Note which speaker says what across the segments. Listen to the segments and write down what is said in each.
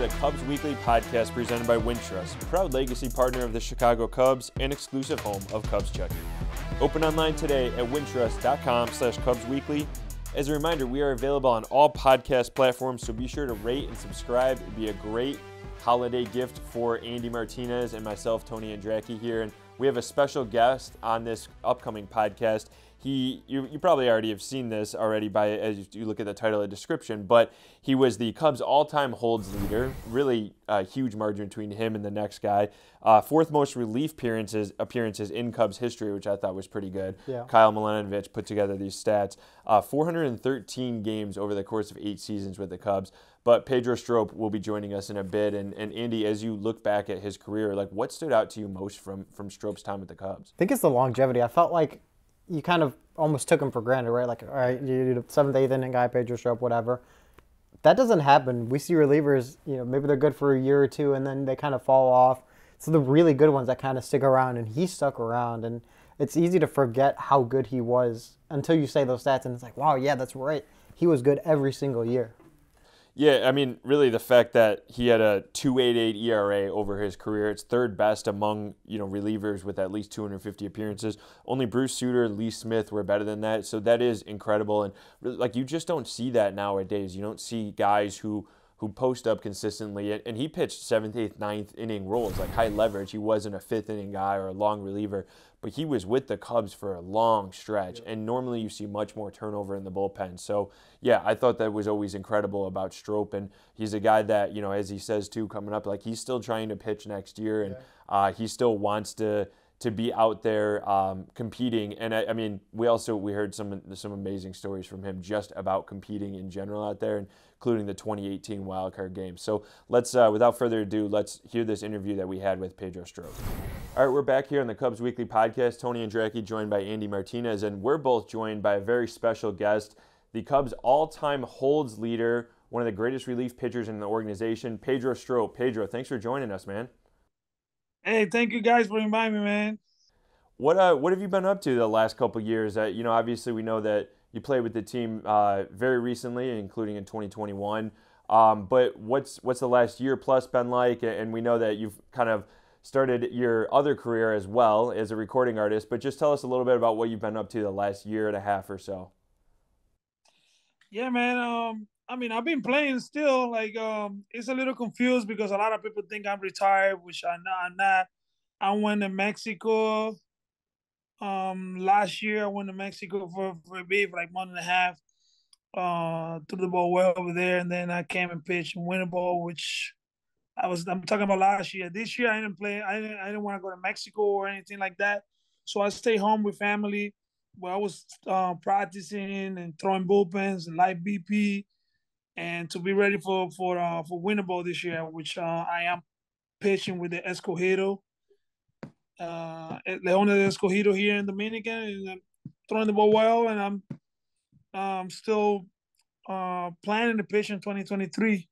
Speaker 1: the Cubs Weekly podcast presented by Wintrust, proud legacy partner of the Chicago Cubs and exclusive home of Cubs Checking. Open online today at wintrust.com/Cubs Weekly. As a reminder, we are available on all podcast platforms, so be sure to rate and subscribe. It'd be a great holiday gift for Andy Martinez and myself, Tony Andracki here. And we have a special guest on this upcoming podcast. You probably already have seen this already as you look at the title and description, but he was the Cubs all-time holds leader. Really a huge margin between him and the next guy. Fourth most relief appearances in Cubs history, which I thought was pretty good. Yeah. Kyle Milanovic put together these stats. 413 games over the course of 8 seasons with the Cubs. But Pedro Strop will be joining us in a bit. And Andy, as you look back at his career, like what stood out to you most from Strop's time with the Cubs?
Speaker 2: I think it's the longevity. I felt like you kind of almost took him for granted, right? Like, all right, you're the 7th, 8th inning guy, Pedro Strop, whatever. That doesn't happen. We see relievers, maybe they're good for a year or two, and then they kind of fall off. So the really good ones that kind of stick around, and he stuck around. And it's easy to forget how good he was until you say those stats, and it's like, wow, yeah, that's right. He was good every single year.
Speaker 1: Yeah, I mean, really the fact that he had a 2.88 ERA over his career, it's third best among, relievers with at least 250 appearances. Only Bruce Sutter, Lee Smith were better than that. So that is incredible. And really, you just don't see that nowadays. You don't see guys who post up consistently. And he pitched 7th, 8th, 9th inning roles, like high leverage. He wasn't a 5th inning guy or a long reliever, but he was with the Cubs for a long stretch. Yeah. And normally you see much more turnover in the bullpen. So, yeah, I thought that was always incredible about Strop. And he's a guy that, as he says, too, coming up, he's still trying to pitch next year. And he still wants to be out there competing. And, I mean, we heard some amazing stories from him just about competing in general out there, including the 2018 wildcard game. So let's, without further ado, let's hear this interview that we had with Pedro Strop. All right, we're back here on the Cubs Weekly podcast. Tony Andracki joined by Andy Martinez, and we're both joined by a very special guest, the Cubs all-time holds leader, one of the greatest relief pitchers in the organization, Pedro Strop. Pedro, thanks for joining us, man.
Speaker 3: Hey, thank you guys for inviting me, man.
Speaker 1: What have you been up to the last couple of years? Obviously we know that you played with the team very recently, including in 2021. But what's the last year plus been like? And we know that you've kind of started your other career as well as a recording artist. But just tell us a little bit about what you've been up to the last year and a half or so.
Speaker 3: Yeah, man. I've been playing still. It's a little confused because a lot of people think I'm retired, which I'm not. I went to Mexico. Last year I went to Mexico for a bit, for like a month and a half. Threw the ball well over there, and then I came and pitched and win a ball, which I'm talking about last year. This year I didn't play. I didn't want to go to Mexico or anything like that. So I stayed home with family. Well, I was practicing and throwing bullpens and light BP, and to be ready for winter ball this year, which I am pitching with the Escogido. León de Escogido here in Dominican, and I'm throwing the ball well, and I'm still planning to pitch in 2023.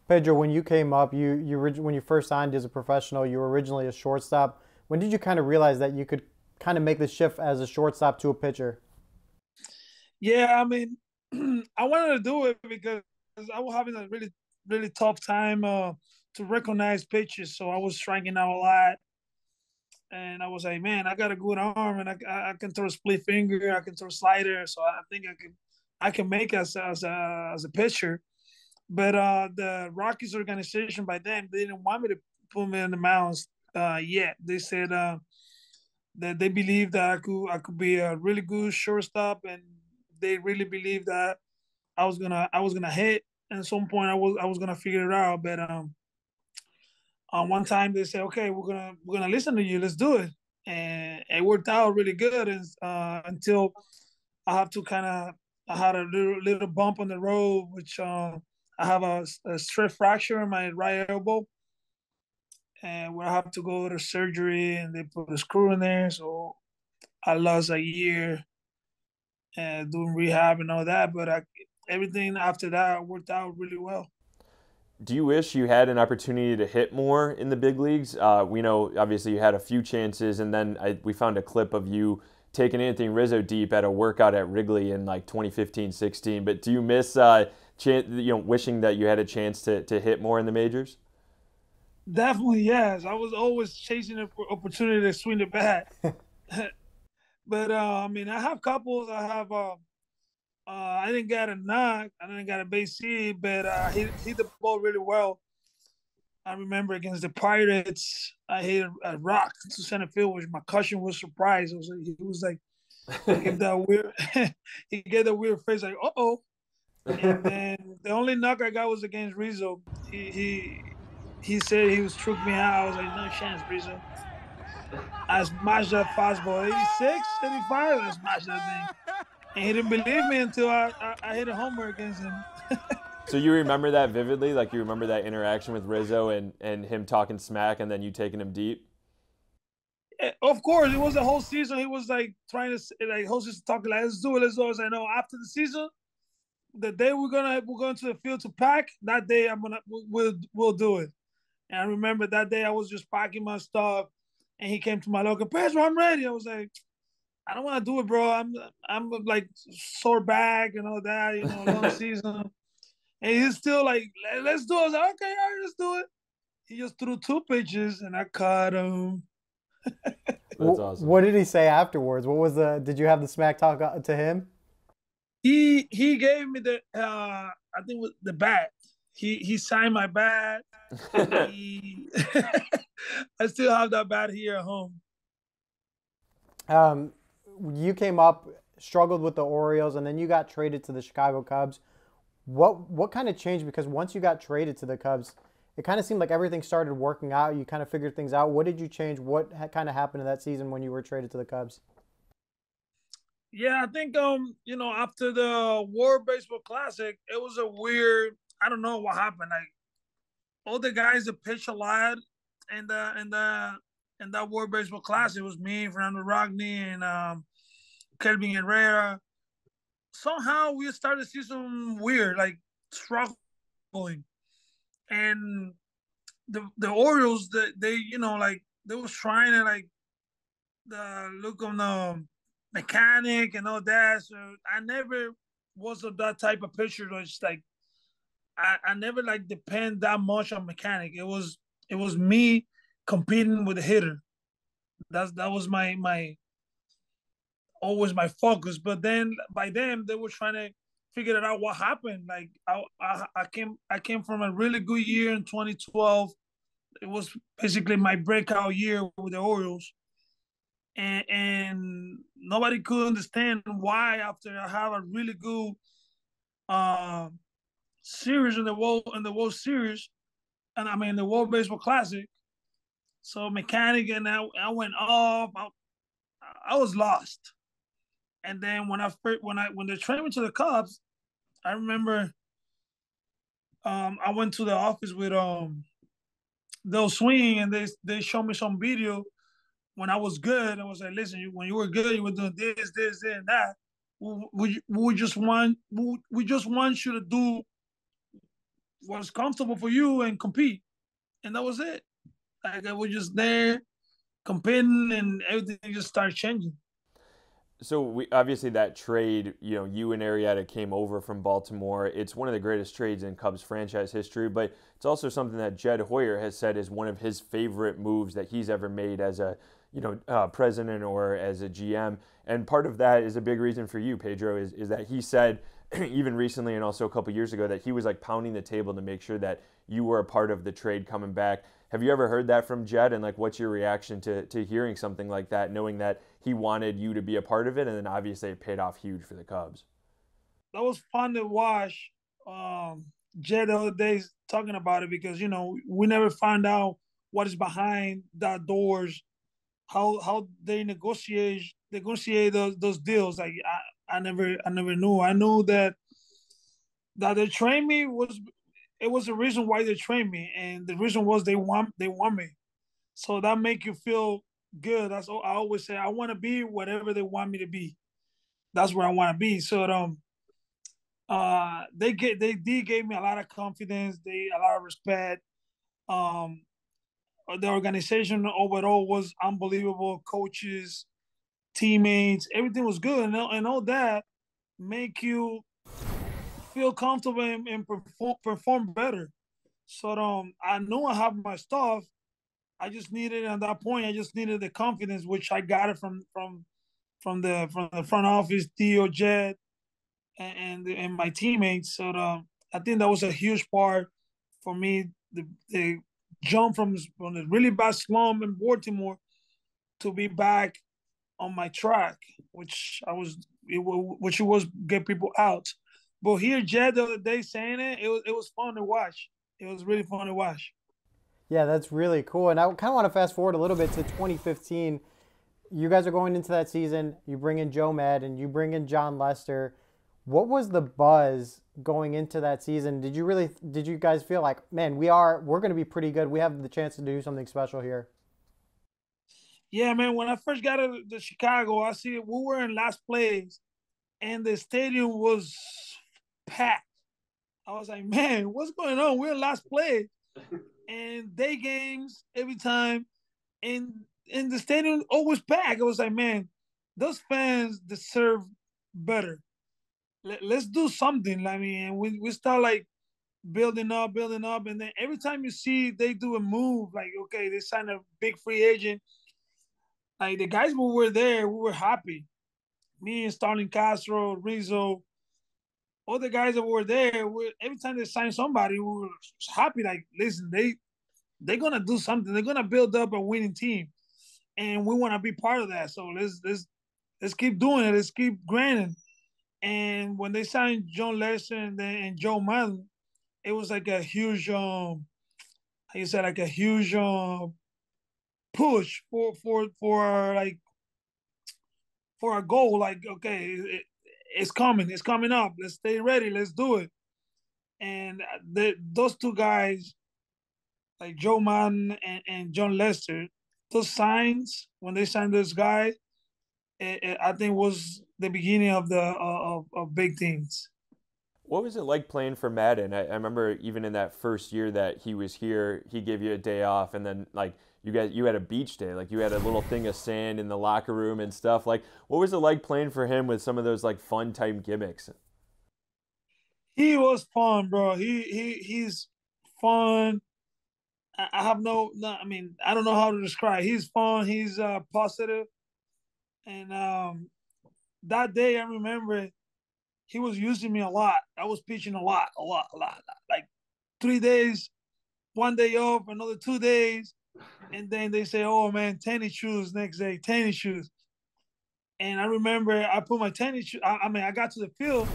Speaker 2: Pedro, when you came up, when you first signed as a professional, you were originally a shortstop. When did you kind of realize that you could kind of make the shift as a shortstop to a pitcher?
Speaker 3: Yeah, I wanted to do it because I was having a really, really tough time to recognize pitches. So I was striking out a lot. And I was like, man, I got a good arm, and I can throw a split finger, I can throw a slider, so I think I can make as a pitcher. But the Rockies organization by then, they didn't want me to put me in the mounds yet. They said that they believed that I could be a really good shortstop, and they really believed that I was gonna hit. And at some point, I was gonna figure it out, but one time they said, okay, we're gonna listen to you, let's do it. And it worked out really good until I had a little bump on the road, which I have a stress fracture in my right elbow, and where I have to go to surgery, and they put a screw in there. So I lost a year doing rehab and all that, but everything after that worked out really well.
Speaker 1: Do you wish you had an opportunity to hit more in the big leagues? We know, obviously, you had a few chances, and then we found a clip of you taking Anthony Rizzo deep at a workout at Wrigley in 2015-16. But do you miss wishing that you had a chance to hit more in the majors?
Speaker 3: Definitely, yes. I was always chasing an opportunity to swing the bat. But I mean, I have couples. I didn't get a knock. I didn't get a base hit, but hit the ball really well. I remember against the Pirates, I hit a rock to center field, which my cousin was surprised. He was like, he gave that weird, he gave that weird face, like, oh. And then the only knock I got was against Rizzo. He said he was choking me out. I was like, no chance, Rizzo. I smashed that fastball, 86, 85. I smashed that thing. And he didn't believe me until I hit a homer against him.
Speaker 1: So you remember that vividly? Like you remember that interaction with Rizzo and him talking smack and then you taking him deep?
Speaker 3: Yeah, of course, it was the whole season. He was like trying to like whole season talking like, let's do it, let's do it. I was like, no, after the season, the day we're going to the field to pack, that day we'll do it. And I remember that day I was just packing my stuff, and he came to my locker, Pedro, I'm ready. I was like, I don't want to do it, bro. I'm like sore back and all that, long season. And he's still like, let's do it. I was like, okay, all right, let's do it. He just threw 2 pitches, and I caught him.
Speaker 1: That's awesome.
Speaker 2: What did he say afterwards? Did you have the smack talk to him?
Speaker 3: He gave me the I think with the bat. He signed my bat. I still have that bat here at home.
Speaker 2: You came up, struggled with the Orioles, and then you got traded to the Chicago Cubs. What kind of changed? Because once you got traded to the Cubs, it kind of seemed like everything started working out. You kind of figured things out. What did you change? What kind of happened in that season when you were traded to the Cubs?
Speaker 3: Yeah, I think after the World Baseball Classic, it was a weird. I don't know what happened. Like all the guys that pitched a lot in that World Baseball Classic, it was me, Fernando Rodney, and Kelvin Herrera. Somehow we started to see some weird, like struggling, and the Orioles, they was trying to like the look on the mechanic and all that. So I never was of that type of pitcher. It's like I never like depend that much on mechanic. It was me competing with the hitter. That was my always my focus. But then by them they were trying to figure it out what happened. Like I came from a really good year in 2012. It was basically my breakout year with the Orioles. And nobody could understand why after I have a really good series in the World Series, and I mean the World Baseball Classic. So mechanic, and I went off. I was lost. And then when they traded me to the Cubs, I remember I went to the office with They'll Swing, and they showed me some video when I was good. I was like, listen, when you were good, you were doing this, and that. We just want you to do what's comfortable for you and compete, and that was it. Like I was just there competing, and everything just started changing.
Speaker 1: So obviously that trade, you and Arrieta came over from Baltimore. It's one of the greatest trades in Cubs franchise history, but it's also something that Jed Hoyer has said is one of his favorite moves that he's ever made as a president or as a GM. And part of that is a big reason for you, Pedro, is that he said even recently and also a couple years ago that he was like pounding the table to make sure that you were a part of the trade coming back. Have you ever heard that from Jed? And like, what's your reaction to hearing something like that, knowing that he wanted you to be a part of it, and then obviously it paid off huge for the Cubs?
Speaker 3: That was fun to watch. Jed the other days talking about it because we never find out what is behind that doors, how they negotiate those deals. Like I never knew. I knew that they trained me it was the reason why they trained me, and the reason was they want me. So that make you feel good. That's all I always say. I want to be whatever they want me to be. That's where I want to be. So they gave me a lot of confidence. A lot of respect. The organization overall was unbelievable. Coaches, teammates, everything was good, and all that make you feel comfortable and perform better. So I knew I have my stuff. I just needed at that point. I just needed the confidence, which I got it from the front office, Theo, Jed, and my teammates. So I think that was a huge part for me. The jump from the really bad slump in Baltimore to be back on my track, which was get people out. But here, Jed, the other day saying it was fun to watch. It was really fun to watch.
Speaker 2: Yeah, that's really cool. And I kind of want to fast forward a little bit to 2015. You guys are going into that season. You bring in Joe Madden. You bring in John Lester. What was the buzz going into that season? Did you guys feel like, man, we're going to be pretty good. We have the chance to do something special here.
Speaker 3: Yeah, man. When I first got to Chicago, I see we were in last place, and the stadium was packed. I was like, man, what's going on? We're in last place, and day games every time, and the stadium always packed. I was like, man, those fans deserve better. Let's do something. I mean, we start like building up, and then every time you see they do a move, like okay, they sign a big free agent. Like the guys who were there, we were happy. Me and Starling Castro, Rizzo, all the guys that were there, every time they sign somebody, we were happy. Like, listen, they're gonna do something. They're gonna build up a winning team, and we want to be part of that. So let's keep doing it. Let's keep grinding. And when they signed John Lester and Joe Madden, it was like a huge, how you said, like a huge push for like for a goal. Like, okay, it's coming up. Let's stay ready. Let's do it. And those two guys, like Joe Madden and John Lester, those signs when they signed this guy, I think was the beginning of the of big things.
Speaker 1: What was it like playing for Madden? I remember even in that first year that he was here, he gave you a day off, and then like you had a beach day, like you had a little thing of sand in the locker room and stuff. Like, what was it like playing for him with some of those like fun type gimmicks?
Speaker 3: He was fun, bro. He's fun. I have no. I mean, I don't know how to describe. He's fun. He's positive, and that day I remember he was using me a lot. I was pitching a lot. Like 3 days, 1 day off, another 2 days, and then they say, "Oh man, tennis shoes next day, tennis shoes." And I remember I put my tennis shoes. I mean, I got to the field,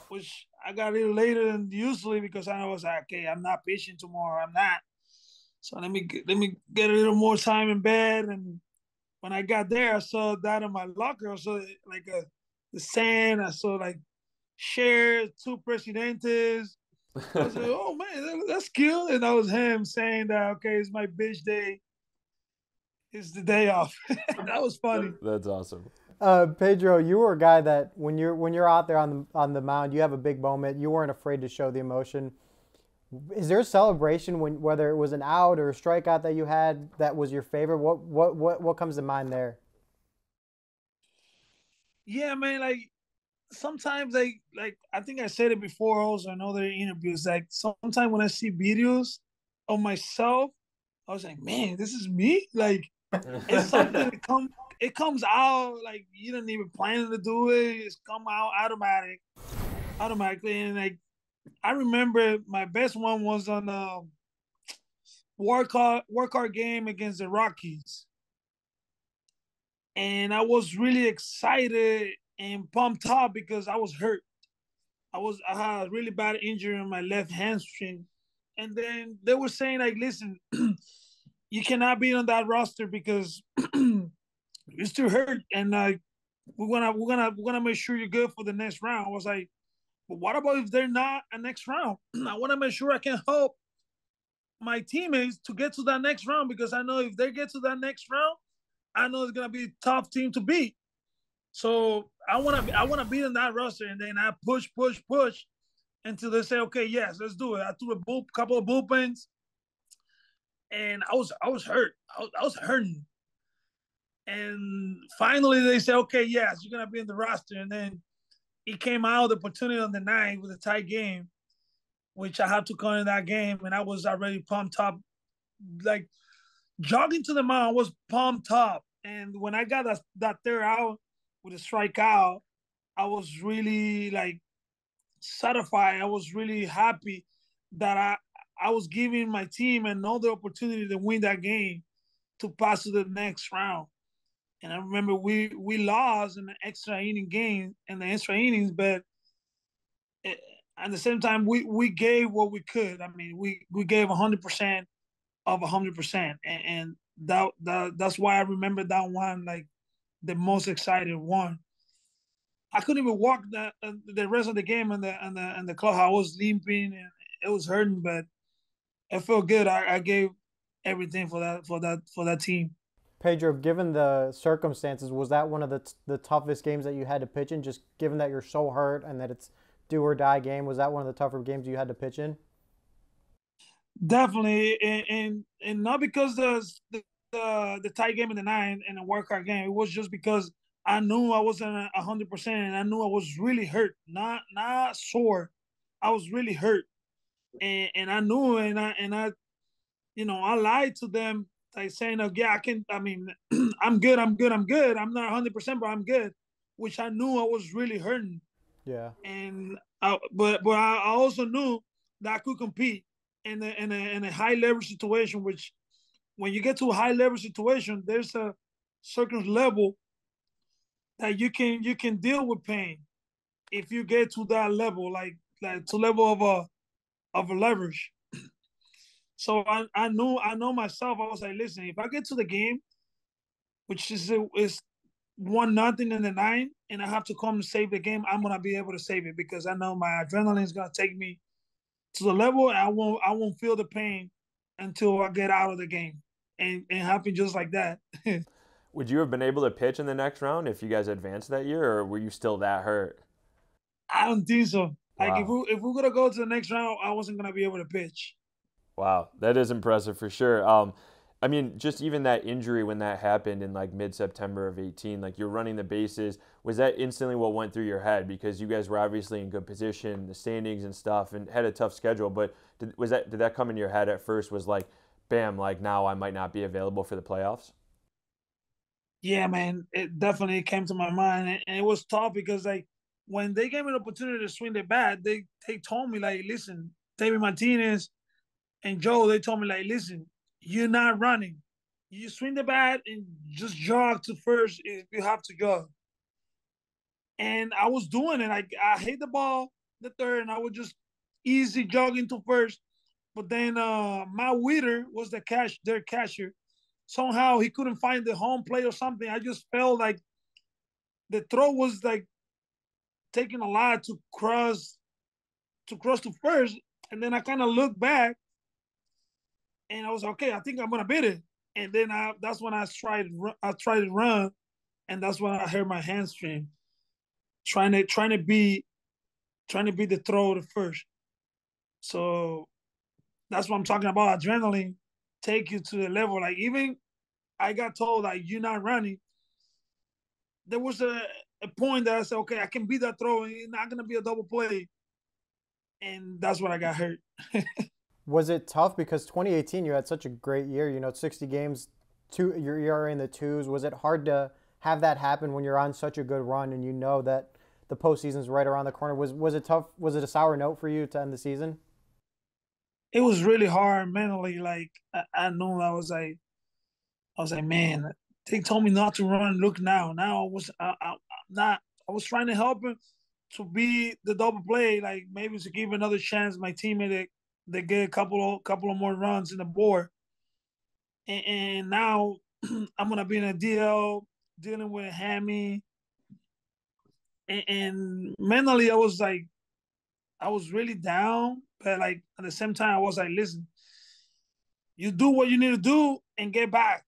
Speaker 3: which I got a little later than usually because I was like, "Okay, I'm not pitching tomorrow. I'm not." So let me get a little more time in bed. And when I got there, I saw that in my locker. I saw like the sand. I saw like shares, two presidentes. I was like, oh man, that's cute. And that was him saying that, okay, it's my bitch day. It's the day off. That was funny.
Speaker 1: That's awesome.
Speaker 2: Pedro, you were a guy that when you're out there on the mound, you have a big moment. You weren't afraid to show the emotion. Is there a celebration whether it was an out or a strikeout that you had that was your favorite? What comes to mind there?
Speaker 3: Yeah, man. Like sometimes, like I think I said it before also in other interviews. Like sometimes when I see videos of myself, I was like, man, this is me. Like it's something that it comes out like you didn't even plan to do it. It's come out automatically. And like I remember my best one was on a work hard game against the Rockies, and I was really excited and pumped up because I was hurt. I had a really bad injury on my left hamstring, and then they were saying like, listen, you cannot be on that roster because you're still hurt, and we're gonna make sure you're good for the next round. I was like, but what about if they're not a next round? I want to make sure I can help my teammates to get to that next round because I know if they get to that next round, I know it's gonna be a tough team to beat. So I wanna be in that roster, and then I push until they say, okay, yes, let's do it. I threw a couple of bullpens, and I was hurt. I was hurting, and finally they say, okay, yes, you're gonna be in the roster, and then he came out the opportunity on the ninth with a tight game, which I had to come in that game, and I was already pumped up, like jogging to the mound. I was pumped up, and when I got that third out with a strikeout, I was really like satisfied. I was really happy that I was giving my team another opportunity to win that game to pass to the next round. And I remember we lost in the extra inning game in the extra innings, but at the same time we gave what we could. I mean, we gave 100% of 100%, and that's why I remember that one like the most excited one. I couldn't even walk the rest of the game in the club. I was limping and it was hurting, but it felt good. I gave everything for that team.
Speaker 2: Pedro, given the circumstances, was that one of the toughest games that you had to pitch in? Just given that you're so hurt and that it's do or die game, was that one of the tougher games you had to pitch in?
Speaker 3: Definitely, and not because the tie game in the nine and the wild card game. It was just because I knew I wasn't 100%, and I knew I was really hurt, not sore. I was really hurt, and I knew, and I I lied to them, like saying, "Oh yeah, I can." I mean, I'm good. I'm good. I'm good. I'm not 100%, but I'm good, which I knew I was really hurting,
Speaker 2: Yeah.
Speaker 3: and but I also knew that I could compete in a high leverage situation. Which when you get to a high leverage situation, there's a certain level that you can deal with pain if you get to that level, like to level of a leverage. So I know myself. I was like, listen, if I get to the game, which is 1-0 in the nine, and I have to come to save the game, I'm gonna be able to save it because I know my adrenaline is gonna take me to the level, and I won't feel the pain until I get out of the game, and it happened just like that.
Speaker 1: Would you have been able to pitch in the next round if you guys advanced that year, or were you still that hurt?
Speaker 3: I don't think so. Like
Speaker 1: Wow.
Speaker 3: if we're gonna go to the next round, I wasn't gonna be able to pitch.
Speaker 1: Wow, that is impressive for sure. I mean, just even that injury when that happened in like mid-September of 18, like you're running the bases, was that instantly what went through your head? Because you guys were obviously in good position, the standings and stuff, and had a tough schedule. But did that come in your head at first? Was like, bam, like now I might not be available for the playoffs?
Speaker 3: Yeah, man, it definitely came to my mind, and it was tough because like when they gave me the opportunity to swing the bat, they told me like, listen, David Martinez and Joe, they told me like, listen, you're not running. You swing the bat and just jog to first if you have to jog. And I was doing it. I hit the ball the third, and I was just easy jogging to first. But then my Witter was their catcher. Somehow he couldn't find the home plate or something. I just felt like the throw was like taking a lot to cross to first. And then I kind of looked back, and I was okay. I think I'm gonna beat it. And then that's when I tried to run, and that's when I hurt my hamstring trying to be the throw to first. So that's what I'm talking about. Adrenaline take you to the level. Like even I got told like you're not running. There was a point that I said, okay, I can beat that throw, and it's not gonna be a double play. And that's when I got hurt.
Speaker 2: Was it tough because 2018 you had such a great year? 60 games, your ERA in the twos. Was it hard to have that happen when you're on such a good run and you know that the postseason's right around the corner? Was it tough? Was it a sour note for you to end the season?
Speaker 3: It was really hard mentally. Like I knew I was like, man, they told me not to run. Look now. Now I'm not. I was trying to help him to be the double play, like maybe to give another chance my teammate to get a couple of more runs in the board. And now I'm gonna be in a DL dealing with a hammy, and mentally I was really down, but like at the same time I was like, listen, you do what you need to do and get back.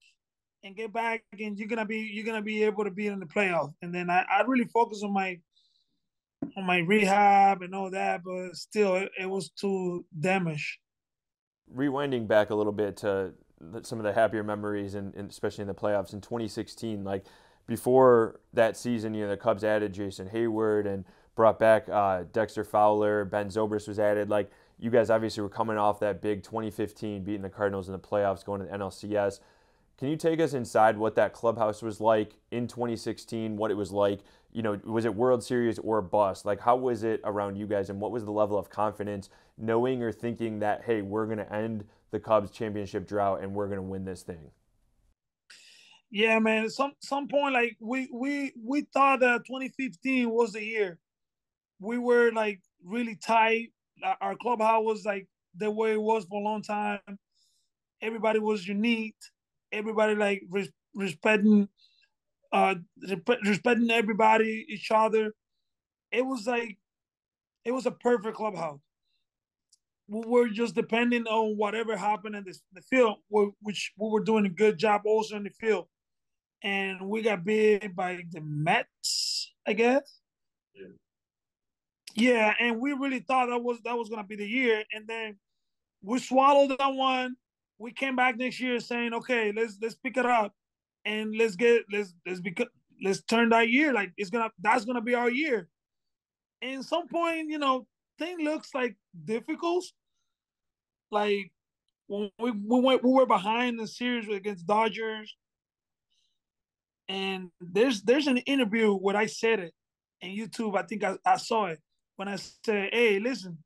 Speaker 3: And get back, and you're gonna be able to be in the playoff. And then I really focus on my rehab and all that, but still, it was too damaged.
Speaker 1: Rewinding back a little bit to some of the happier memories, and especially in the playoffs in 2016, like before that season, the Cubs added Jason Hayward and brought back Dexter Fowler, Ben Zobrist was added. Like, you guys obviously were coming off that big 2015 beating the Cardinals in the playoffs, going to the NLCS. Can you take us inside what that clubhouse was like in 2016, what it was like? Was it World Series or bust? Like, how was it around you guys, and what was the level of confidence knowing or thinking that, hey, we're going to end the Cubs championship drought and we're going to win this thing?
Speaker 3: Yeah, man. Some point, like we thought that 2015 was the year. We were like really tight. Our clubhouse was like the way it was for a long time. Everybody was unique. Everybody like respecting, respecting everybody, each other. It was like it was a perfect clubhouse. We were just depending on whatever happened in the field, which we were doing a good job also in the field. And we got beat by the Mets, I guess. Yeah. Yeah, and we really thought that was gonna be the year, and then we swallowed that one. We came back next year saying, okay, let's pick it up, and let's turn that year like that's gonna be our year. And at some point, thing looks like difficult. Like when we were behind the series against Dodgers, and there's an interview where I said it in YouTube. I think I saw it when I said, "Hey, listen,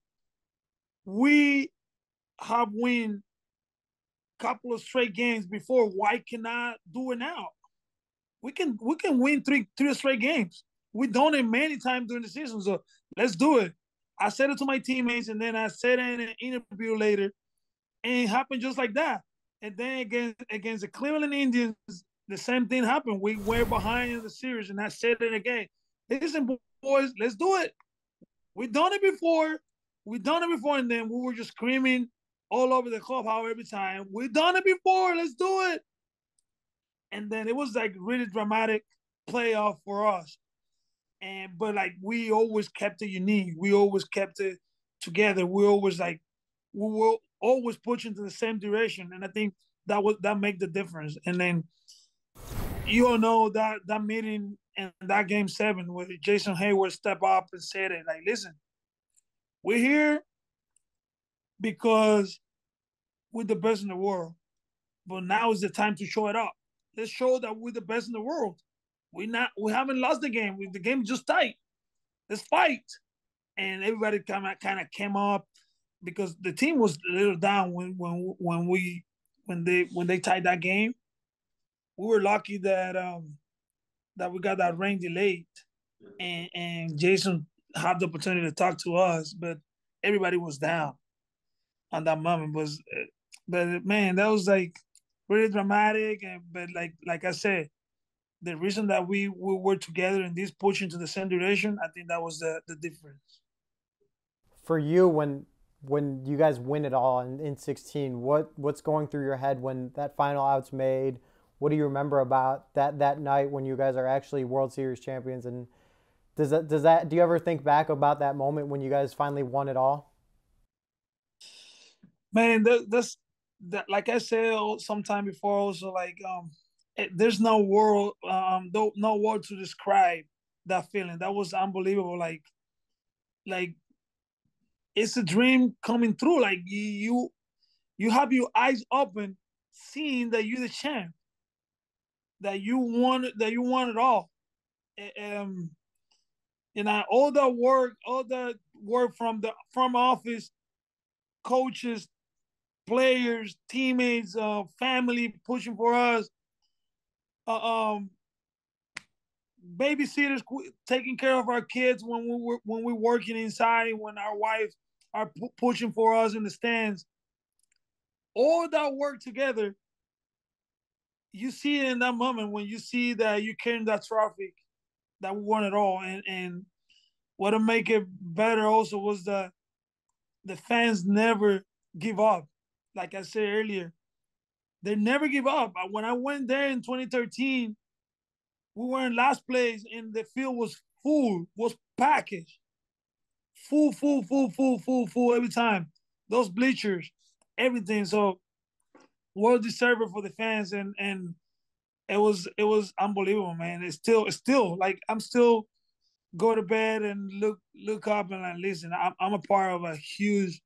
Speaker 3: we have win couple of straight games before. Why cannot do it now? We can win three straight games. We've done it many times during the season, so let's do it." I said it to my teammates, and then I said it in an interview later, and it happened just like that. And then against the Cleveland Indians, the same thing happened. We were behind in the series, and I said it again. Listen, boys, let's do it. We've done it before. We've done it before, and then we were just screaming all over the clubhouse every time. We've done it before. Let's do it. And then it was like really dramatic playoff for us. But like we always kept it unique. We always kept it together. We were always pushing to the same direction. And I think that made the difference. And then you all know that meeting and that game 7 where Jason Hayward stepped up and said it like, listen, we're here because we're the best in the world. But now is the time to show it up. Let's show that we're the best in the world. We haven't lost the game. The game just tight. Let's fight. And everybody kind of came up because the team was a little down when they tied that game. We were lucky that we got that rain delayed, and Jason had the opportunity to talk to us, but everybody was down on that moment. But man, that was like really dramatic, but like I said, the reason that we were together in this pushing to the same direction, I think that was the difference.
Speaker 2: For you, when you guys win it all in 16, what's going through your head when that final out's made? What do you remember about that night when you guys are actually World Series champions? And do you ever think back about that moment when you guys finally won it all?
Speaker 3: Man, that like I said sometime before, also like there's no word to describe that feeling. That was unbelievable. Like it's a dream coming true. Like you have your eyes open, seeing that you're the champ, that you won it all. Um, all the work from the front office, coaches, players, teammates, family pushing for us, um, babysitters taking care of our kids when we're working inside, when our wives are pushing for us in the stands. All that work together, you see it in that moment when you see that you carrying that trophy, that we won it all. And what to make it better also was the fans never give up. Like I said earlier, they never give up. When I went there in 2013, we were in last place and the field was full, was packaged. Full every time. Those bleachers, everything. So well deserved for the fans, and it was unbelievable, man. It's still like I'm still go to bed and look up and like, listen, I'm a part of a huge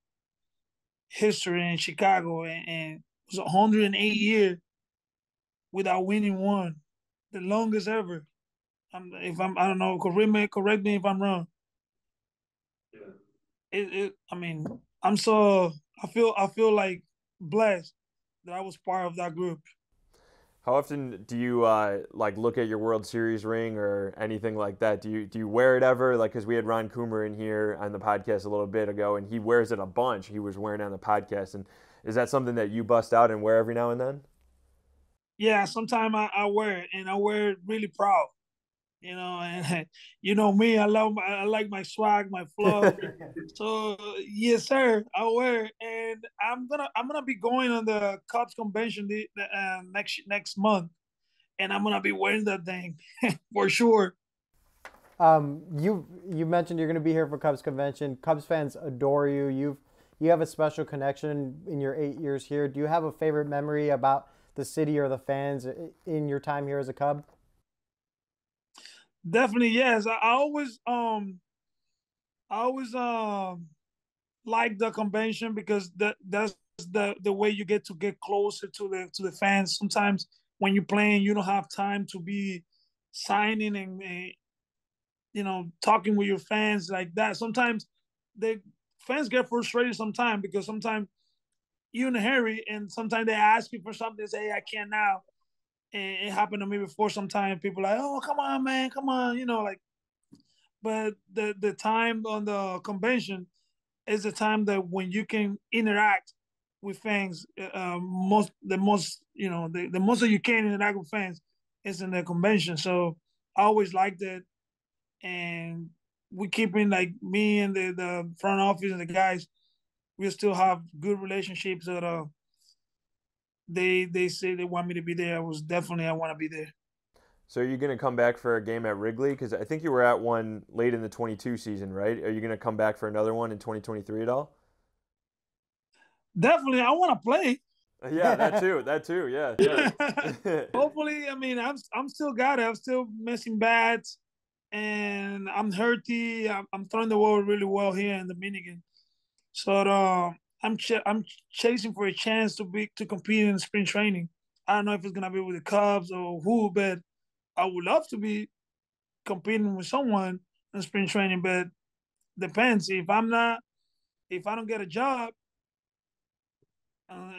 Speaker 3: history in Chicago, and it was 108 years without winning one, the longest ever. I don't know, correct me if I'm wrong. I mean, I'm so I feel like blessed that I was part of that group.
Speaker 1: How often do you like look at your World Series ring or anything like that? Do you wear it ever? Like, because we had Ron Coomer in here on the podcast a little bit ago, and he wears it a bunch. He was wearing it on the podcast, and is that something that you bust out and wear every now and then?
Speaker 3: Yeah, sometimes I wear it, and I wear it really proud. And you know me, I like my swag, my flow. So yes, sir, I wear it, and I'm gonna be going on the Cubs convention next month, and I'm gonna be wearing that thing for sure.
Speaker 2: You mentioned you're going to be here for Cubs convention. Cubs fans adore you. You have a special connection in your 8 years here. Do you have a favorite memory about the city or the fans in your time here as a Cub?
Speaker 3: Definitely, yes. I always like the convention because that's the way you get closer to the fans. Sometimes when you're playing, you don't have time to be signing and talking with your fans like that. Sometimes the fans get frustrated sometimes because sometimes you're in a hurry and sometimes they ask you for something, they say, hey, I can't now. And it happened to me before. Sometimes people are like, oh, come on, man, come on, like. But the time on the convention is the time that when you can interact with fans. The most that you can interact with fans is in the convention. So I always liked it, and we keeping like me and the front office and the guys. We still have good relationships. That they say they want me to be there. I want to be there.
Speaker 1: So are you going to come back for a game at Wrigley? Because I think you were at one late in the 22 season, right? Are you going to come back for another one in 2023 at all?
Speaker 3: Definitely, I want to play.
Speaker 1: Yeah, that too. That too. Yeah.
Speaker 3: Hopefully, I mean, I'm still got it. I'm still missing bats, and I'm healthy. I'm throwing the ball really well here in the Dominican. So I'm chasing for a chance to compete in spring training. I don't know if it's gonna be with the Cubs or who, but I would love to be competing with someone in spring training. But depends if I don't get a job,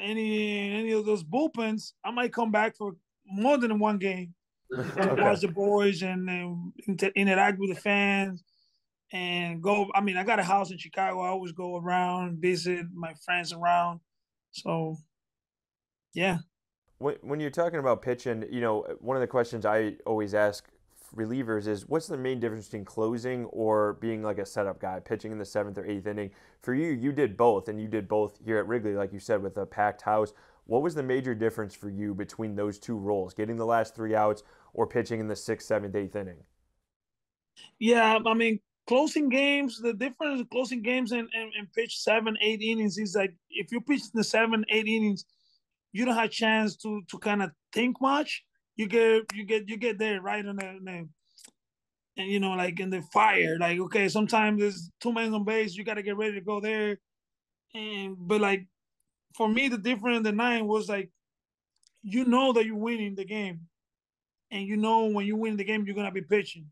Speaker 3: any of those bullpens, I might come back for more than one game to
Speaker 1: Okay.
Speaker 3: watch the boys and interact with the fans and go. I mean, I got a house in Chicago. I always go around, visit my friends around. So yeah.
Speaker 1: When you're talking about pitching, one of the questions I always ask relievers is what's the main difference between closing or being like a setup guy, pitching in the seventh or eighth inning? For you, you did both, and you did both here at Wrigley, like you said, with a packed house. What was the major difference for you between those two roles, getting the last three outs or pitching in the sixth, seventh, eighth inning?
Speaker 3: Yeah, I mean, closing games, the difference in closing games and pitch 7, 8 innings is like if you pitch in the 7, 8 innings, you don't have a chance to kind of think much. You get there right on the and like in the fire. Like, okay, sometimes there's two men on base, you gotta get ready to go there. And but like for me, the difference in the nine was like you know that you're winning the game. And you know when you win the game, you're gonna be pitching.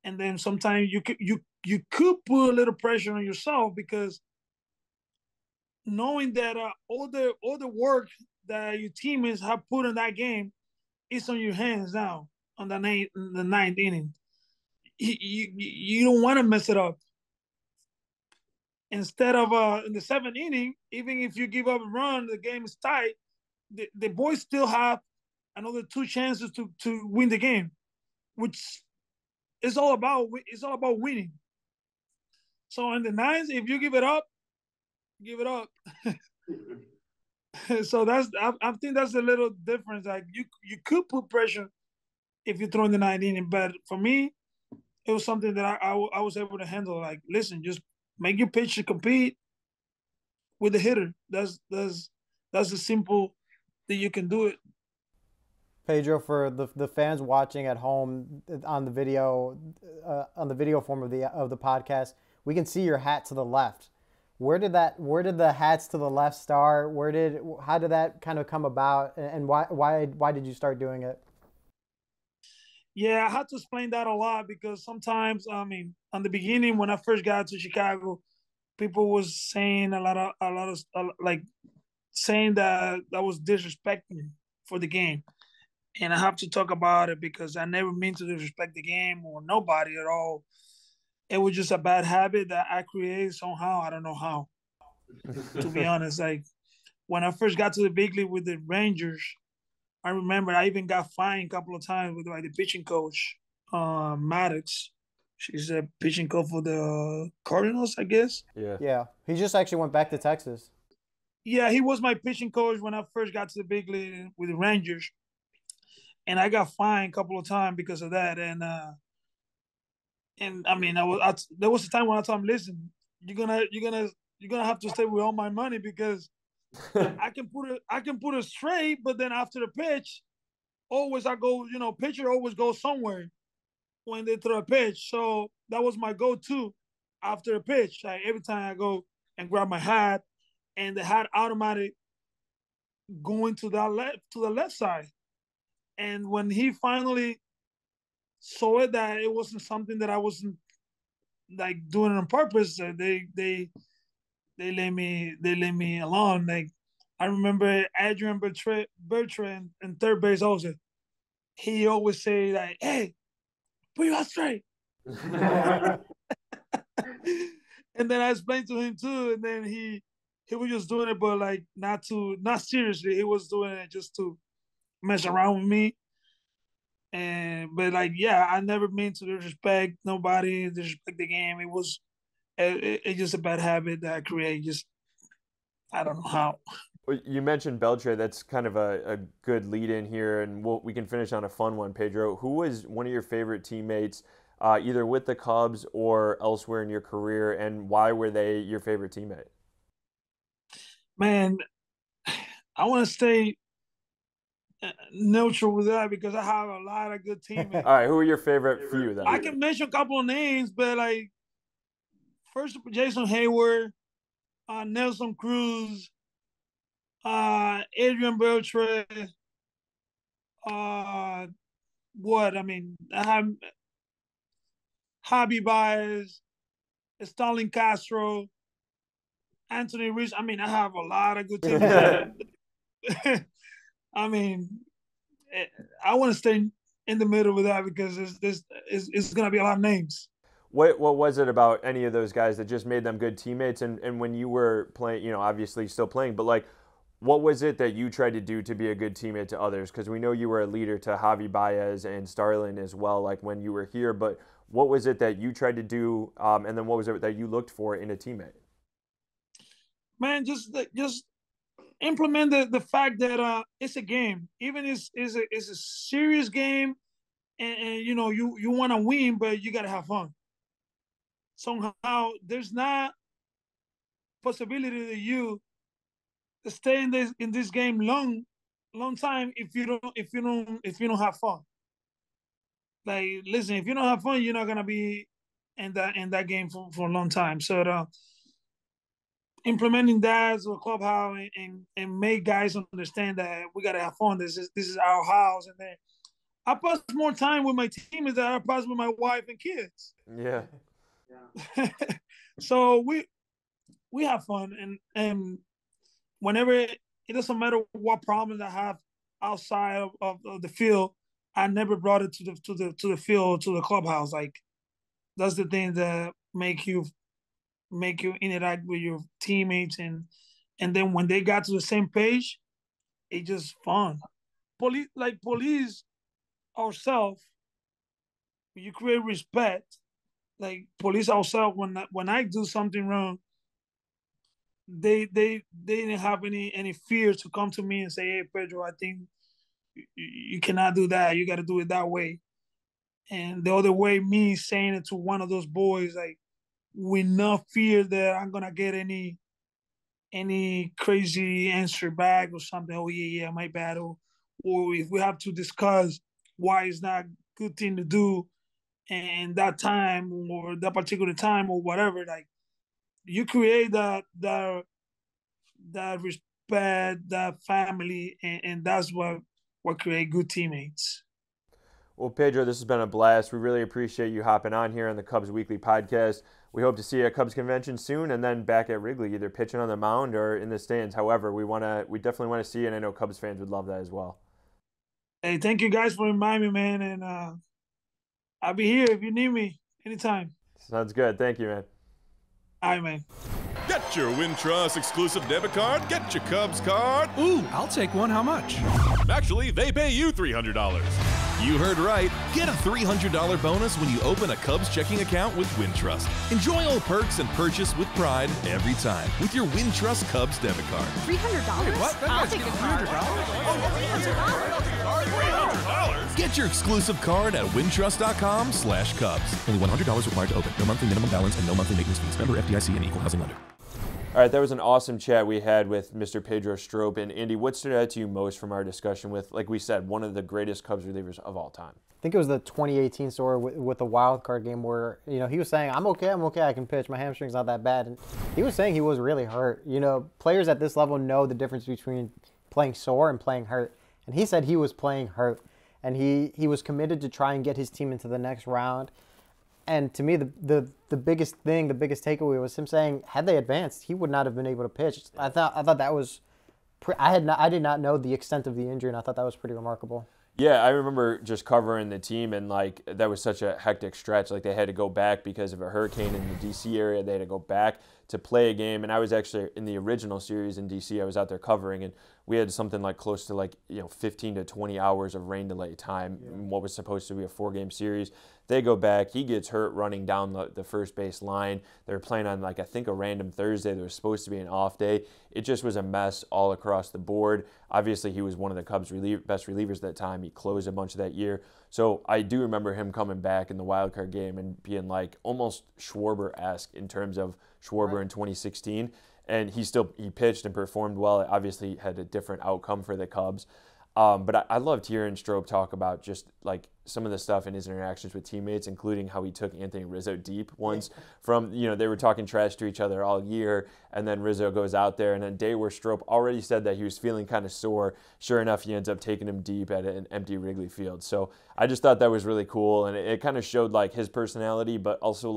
Speaker 3: And then sometimes you could put a little pressure on yourself because knowing that all the work that your teammates have put in that game is on your hands now on the ninth inning. You don't want to mess it up. Instead of in the seventh inning, even if you give up a run, the game is tight. The boys still have another two chances to win the game, which it's all about winning. So in the nines, if you give it up, give it up. So I think that's a little difference. Like you could put pressure if you throw in the ninth inning, but for me, it was something that I was able to handle. Like, listen, just make your pitch to compete with the hitter. That's the simple that you can do it.
Speaker 2: Pedro, for the fans watching at home on the video form of the podcast, we can see your hat to the left. Where did the hats to the left start? How did that kind of come about, and why did you start doing it?
Speaker 3: Yeah, I had to explain that a lot because sometimes, I mean, on the beginning when I first got to Chicago, people was saying like saying that was disrespecting for the game, and I have to talk about it because I never mean to disrespect the game or nobody at all. It was just a bad habit that I created somehow. I don't know how, to be honest. Like when I first got to the big league with the Rangers, I remember I even got fined a couple of times with like the pitching coach, Maddox. She's a pitching coach for the Cardinals, I guess.
Speaker 1: Yeah.
Speaker 2: Yeah, he just actually went back to Texas.
Speaker 3: Yeah, he was my pitching coach when I first got to the big league with the Rangers, and I got fined a couple of times because of that. And I mean, there was a time when I told him, "Listen, you're gonna have to stay with all my money because I can put it straight, but then after the pitch, always I go, pitcher always goes somewhere when they throw a pitch. So that was my go-to after a pitch. Like every time I go and grab my hat, and the hat automatic going to the left side. And when he finally saw it that it wasn't something that I wasn't like doing it on purpose, they let me alone. Like I remember Adrian Bertrand in third base also. He always say like, "Hey, put your hat straight." And then I explained to him too, and then he was just doing it, but like not seriously. He was doing it just to mess around with me. And but like yeah, I never mean to disrespect nobody, disrespect the game. It's just a bad habit that I create. Just I don't know how.
Speaker 1: Well, you mentioned Beltre. That's kind of a good lead in here, and we can finish on a fun one, Pedro. Who was one of your favorite teammates, either with the Cubs or elsewhere in your career, and why were they your favorite teammate?
Speaker 3: Man, I want to stay neutral with that because I have a lot of good teammates.
Speaker 1: All right, who are your favorite few then?
Speaker 3: I can mention a couple of names, but like first Jason Hayward, Nelson Cruz, Adrian Beltre, uh, what I mean, I have Javi Baez, Stalin Castro, Anthony Rich. I mean, I have a lot of good teammates. I mean, I want to stay in the middle with that because it's going to be a lot of names.
Speaker 1: What was it about any of those guys that just made them good teammates? And when you were playing, obviously still playing, but like, what was it that you tried to do to be a good teammate to others? Because we know you were a leader to Javi Baez and Starlin as well, like when you were here. But what was it that you tried to do, and then what was it that you looked for in a teammate?
Speaker 3: Man, just implement the fact that it's a game. Even it's a serious game, and you want to win, but you gotta have fun. Somehow, there's not possibility that you stay in this game long time if you don't have fun. Like, listen, if you don't have fun, you're not gonna be in that game for a long time. So implementing that to a clubhouse and make guys understand that we gotta have fun. This is our house, and then I pass more time with my teammates than I pass with my wife and kids.
Speaker 1: Yeah.
Speaker 3: So we have fun, and whenever it doesn't matter what problems I have outside of the field, I never brought it to the field, to the clubhouse. Like that's the thing that make you interact with your teammates, and then when they got to the same page, it's just fun. Police ourselves, you create respect. Like police ourselves, when I do something wrong, they didn't have any fear to come to me and say, "Hey, Pedro, I think you cannot do that. You got to do it that way." And the other way, me saying it to one of those boys, like with no fear that I'm gonna get any crazy answer back or something. Oh yeah, my bad, or or if we have to discuss why it's not a good thing to do and that time or that particular time or whatever, like you create that respect, that family, and that's what create good teammates.
Speaker 1: Well, Pedro, this has been a blast. We really appreciate you hopping on here on the Cubs Weekly Podcast. We hope to see you at Cubs Convention soon, and then back at Wrigley, either pitching on the mound or in the stands. However, we definitely want to see you, and I know Cubs fans would love that as well.
Speaker 3: Hey, thank you guys for reminding me, man, and I'll be here if you need me anytime.
Speaker 1: Sounds good. Thank you, man.
Speaker 3: All right, man.
Speaker 4: Get your Wintrust exclusive debit card. Get your Cubs card.
Speaker 5: Ooh, I'll take one. How much?
Speaker 4: Actually, they pay you $300. You heard right. Get a $300 bonus when you open a Cubs checking account with Wintrust. Enjoy all perks and purchase with pride every time with your Wintrust Cubs debit card.
Speaker 6: $300?
Speaker 5: What?
Speaker 6: I'll take a card.
Speaker 4: $300? Get your exclusive card at wintrust.com/Cubs. Only $100 required to open. No monthly minimum balance and no monthly maintenance fees. Member FDIC and equal housing lender.
Speaker 1: All right, that was an awesome chat we had with Mr. Pedro Strop. And Andy, what stood out to you most from our discussion with, like we said, one of the greatest Cubs relievers of all time?
Speaker 2: I think it was the 2018 story with the wild card game where, he was saying, I'm okay, I can pitch. My hamstring's not that bad. And he was saying he was really hurt. Players at this level know the difference between playing sore and playing hurt. And he said he was playing hurt. And he was committed to try and get his team into the next round. And to me, the biggest thing, the biggest takeaway was him saying, had they advanced, he would not have been able to pitch. I thought that was, I did not know the extent of the injury, and I thought that was pretty remarkable.
Speaker 1: Yeah, I remember just covering the team, and that was such a hectic stretch. They had to go back because of a hurricane in the D.C. area. They had to go back to play a game, and I was actually in the original series in D.C. I was out there covering, and we had something close to 15 to 20 hours of rain delay time in what was supposed to be a 4-game series. They go back. He gets hurt running down the first base line. They were playing on, I think, a random Thursday. There was supposed to be an off day. It just was a mess all across the board. Obviously, he was one of the Cubs' best relievers at that time. He closed a bunch of that year. So I do remember him coming back in the wild card game and being almost Schwarber-esque in terms of Schwarber in 2016. And he pitched and performed well. It obviously had a different outcome for the Cubs. But I loved hearing Strop talk about just some of the stuff in his interactions with teammates, including how he took Anthony Rizzo deep once from, they were talking trash to each other all year, and then Rizzo goes out there, and a day where Strop already said that he was feeling kind of sore. Sure enough, he ends up taking him deep at an empty Wrigley Field. So I just thought that was really cool, and it kind of showed his personality, but also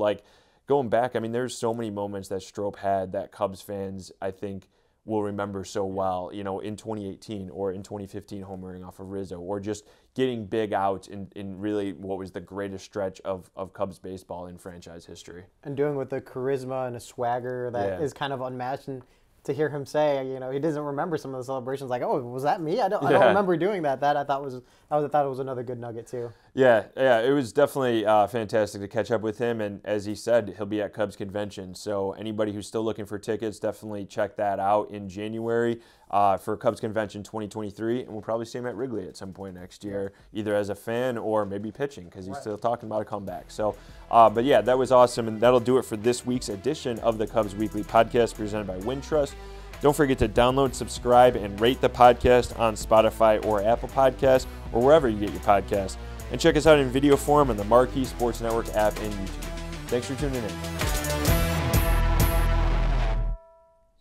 Speaker 1: going back, there's so many moments that Strop had that Cubs fans, I think, will remember so well, in 2018 or in 2015 homering off of Rizzo, or just getting big out in really what was the greatest stretch of Cubs baseball in franchise history.
Speaker 2: And doing with the charisma and a swagger that is kind of unmatched. And to hear him say, he doesn't remember some of the celebrations. Oh, was that me? I don't remember doing that. That I thought it was another good nugget too.
Speaker 1: Yeah, it was definitely fantastic to catch up with him. And as he said, he'll be at Cubs Convention. So anybody who's still looking for tickets, definitely check that out in January for Cubs Convention 2023. And we'll probably see him at Wrigley at some point next year, either as a fan or maybe pitching, because he's still talking about a comeback. So, but yeah, that was awesome. And that'll do it for this week's edition of the Cubs Weekly Podcast presented by Wintrust. Don't forget to download, subscribe, and rate the podcast on Spotify or Apple Podcasts or wherever you get your podcasts. And check us out in video form on the Marquee Sports Network app and YouTube. Thanks for tuning in.